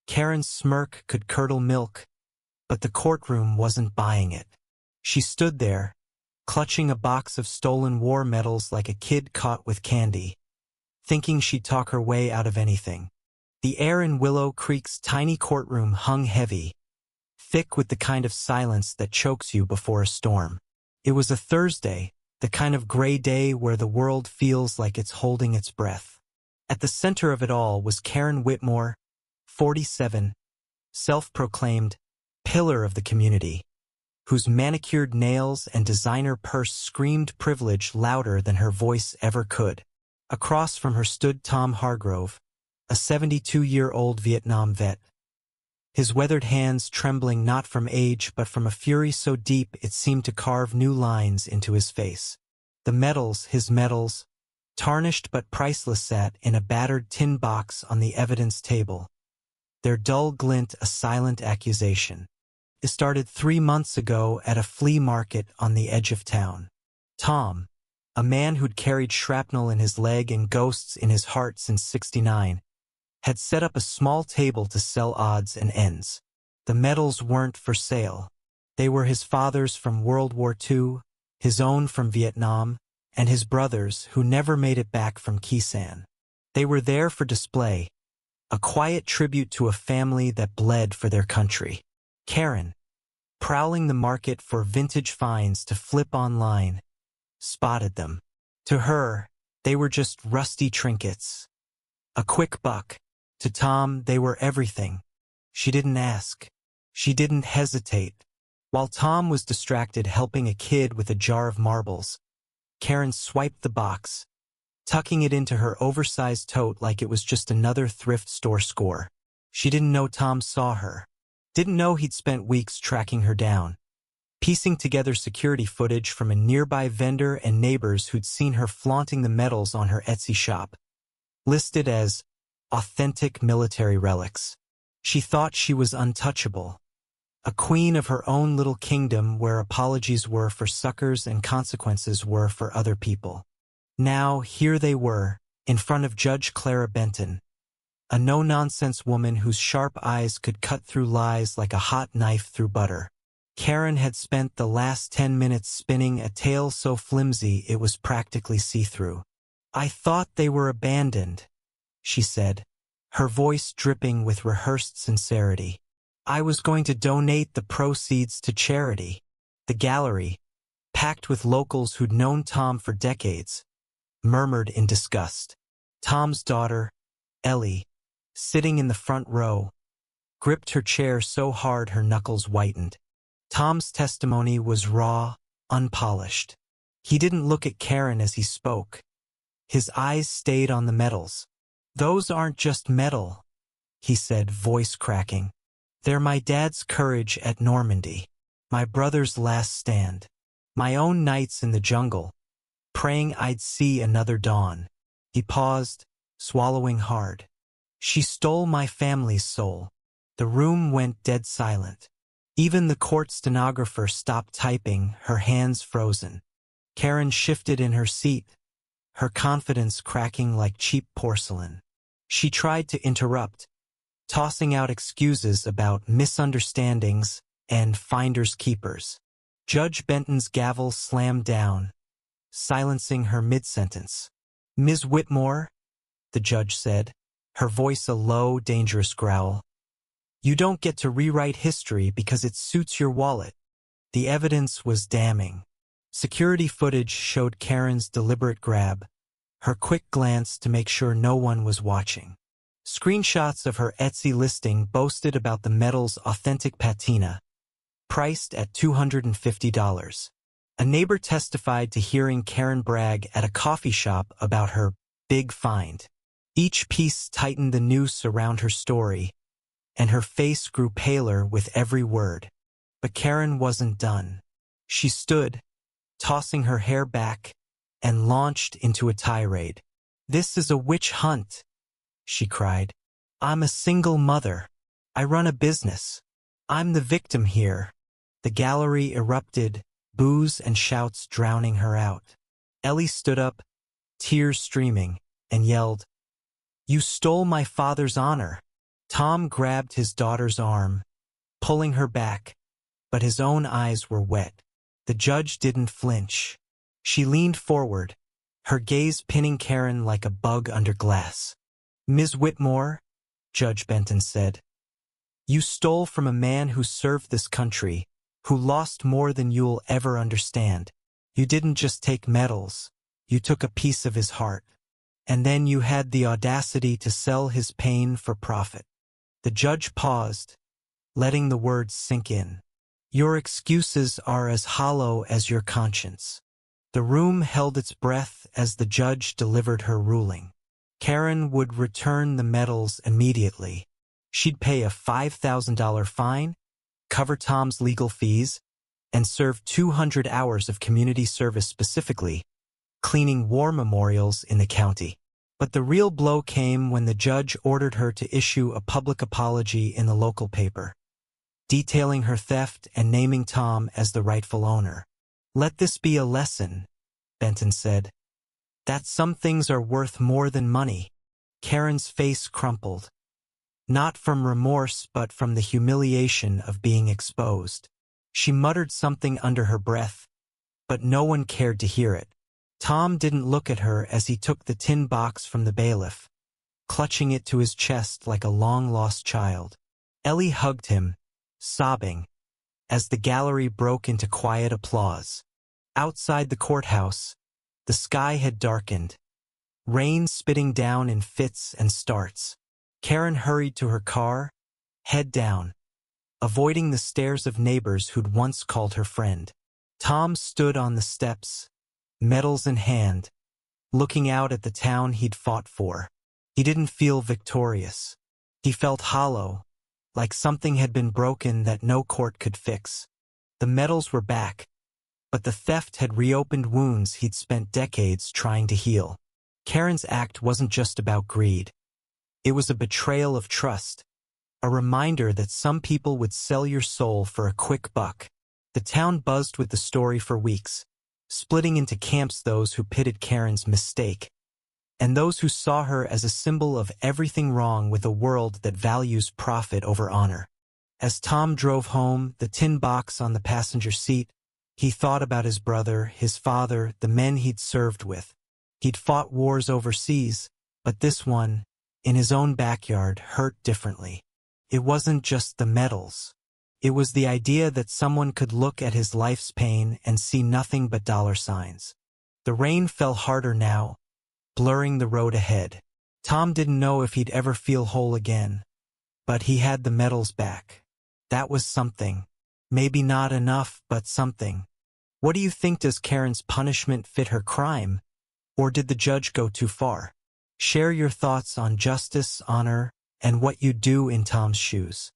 Karen's smirk could curdle milk, but the courtroom wasn't buying it. She stood there, clutching a box of stolen war medals like a kid caught with candy, thinking she'd talk her way out of anything. The air in Willow Creek's tiny courtroom hung heavy, thick with the kind of silence that chokes you before a storm. It was a Thursday, the kind of gray day where the world feels like it's holding its breath. At the center of it all was Karen Whitmore, 47, self-proclaimed pillar of the community, whose manicured nails and designer purse screamed privilege louder than her voice ever could. Across from her stood Tom Hargrove, a 72-year-old Vietnam vet, his weathered hands trembling not from age but from a fury so deep it seemed to carve new lines into his face. The medals, his medals, tarnished but priceless, sat in a battered tin box on the evidence table, their dull glint a silent accusation. It started 3 months ago at a flea market on the edge of town. Tom, a man who'd carried shrapnel in his leg and ghosts in his heart since '69, had set up a small table to sell odds and ends. The medals weren't for sale. They were his father's from World War II, his own from Vietnam, and his brother's who never made it back from Kisan. They were there for display, a quiet tribute to a family that bled for their country. Karen, prowling the market for vintage finds to flip online, spotted them. To her, they were just rusty trinkets. A quick buck. To Tom, they were everything. She didn't ask. She didn't hesitate. While Tom was distracted helping a kid with a jar of marbles, Karen swiped the box, tucking it into her oversized tote like it was just another thrift store score. She didn't know Tom saw her. Didn't know he'd spent weeks tracking her down, piecing together security footage from a nearby vendor and neighbors who'd seen her flaunting the medals on her Etsy shop, listed as authentic military relics. She thought she was untouchable, a queen of her own little kingdom where apologies were for suckers and consequences were for other people. Now, here they were, in front of Judge Clara Benton, a no-nonsense woman whose sharp eyes could cut through lies like a hot knife through butter. Karen had spent the last 10 minutes spinning a tale so flimsy it was practically see-through. "I thought they were abandoned," she said, her voice dripping with rehearsed sincerity. "I was going to donate the proceeds to charity." The gallery, packed with locals who'd known Tom for decades, murmured in disgust. Tom's daughter, Ellie, sitting in the front row, gripped her chair so hard her knuckles whitened. Tom's testimony was raw, unpolished. He didn't look at Karen as he spoke. His eyes stayed on the medals. "Those aren't just metal," he said, voice cracking. "They're my dad's courage at Normandy, my brother's last stand, my own nights in the jungle, praying I'd see another dawn." He paused, swallowing hard. "She stole my family's soul." The room went dead silent. Even the court stenographer stopped typing, her hands frozen. Karen shifted in her seat, her confidence cracking like cheap porcelain. She tried to interrupt, tossing out excuses about misunderstandings and finders keepers. Judge Benton's gavel slammed down, silencing her mid-sentence. "Ms. Whitmore," the judge said, her voice a low, dangerous growl, "you don't get to rewrite history because it suits your wallet." The evidence was damning. Security footage showed Karen's deliberate grab, her quick glance to make sure no one was watching. Screenshots of her Etsy listing boasted about the medal's authentic patina, priced at $250. A neighbor testified to hearing Karen brag at a coffee shop about her big find. Each piece tightened the noose around her story, and her face grew paler with every word. But Karen wasn't done. She stood, tossing her hair back, and launched into a tirade. "This is a witch hunt," she cried. "I'm a single mother. I run a business. I'm the victim here." The gallery erupted, boos and shouts drowning her out. Ellie stood up, tears streaming, and yelled, "You stole my father's honor." Tom grabbed his daughter's arm, pulling her back, but his own eyes were wet. The judge didn't flinch. She leaned forward, her gaze pinning Karen like a bug under glass. "Ms. Whitmore," Judge Benton said, "you stole from a man who served this country, who lost more than you'll ever understand. You didn't just take medals, you took a piece of his heart. And then you had the audacity to sell his pain for profit." The judge paused, letting the words sink in. "Your excuses are as hollow as your conscience." The room held its breath as the judge delivered her ruling. Karen would return the medals immediately. She'd pay a $5,000 fine, cover Tom's legal fees, and serve 200 hours of community service, specifically cleaning war memorials in the county. But the real blow came when the judge ordered her to issue a public apology in the local paper, detailing her theft and naming Tom as the rightful owner. "Let this be a lesson," Benton said, "that some things are worth more than money." Karen's face crumpled, not from remorse but from the humiliation of being exposed. She muttered something under her breath, but no one cared to hear it. Tom didn't look at her as he took the tin box from the bailiff, clutching it to his chest like a long-lost child. Ellie hugged him, sobbing, as the gallery broke into quiet applause. Outside the courthouse, the sky had darkened, rain spitting down in fits and starts. Karen hurried to her car, head down, avoiding the stares of neighbors who'd once called her friend. Tom stood on the steps, medals in hand, looking out at the town he'd fought for. He didn't feel victorious. He felt hollow, like something had been broken that no court could fix. The medals were back, but the theft had reopened wounds he'd spent decades trying to heal. Karen's act wasn't just about greed. It was a betrayal of trust, a reminder that some people would sell your soul for a quick buck. The town buzzed with the story for weeks, splitting into camps: those who pitted Karen's mistake, and those who saw her as a symbol of everything wrong with a world that values profit over honor. As Tom drove home, the tin box on the passenger seat, he thought about his brother, his father, the men he'd served with. He'd fought wars overseas, but this one, in his own backyard, hurt differently. It wasn't just the medals. It was the idea that someone could look at his life's pain and see nothing but dollar signs. The rain fell harder now, blurring the road ahead. Tom didn't know if he'd ever feel whole again, but he had the medals back. That was something. Maybe not enough, but something. What do you think? Does Karen's punishment fit her crime, or did the judge go too far? Share your thoughts on justice, honor, and what you'd do in Tom's shoes.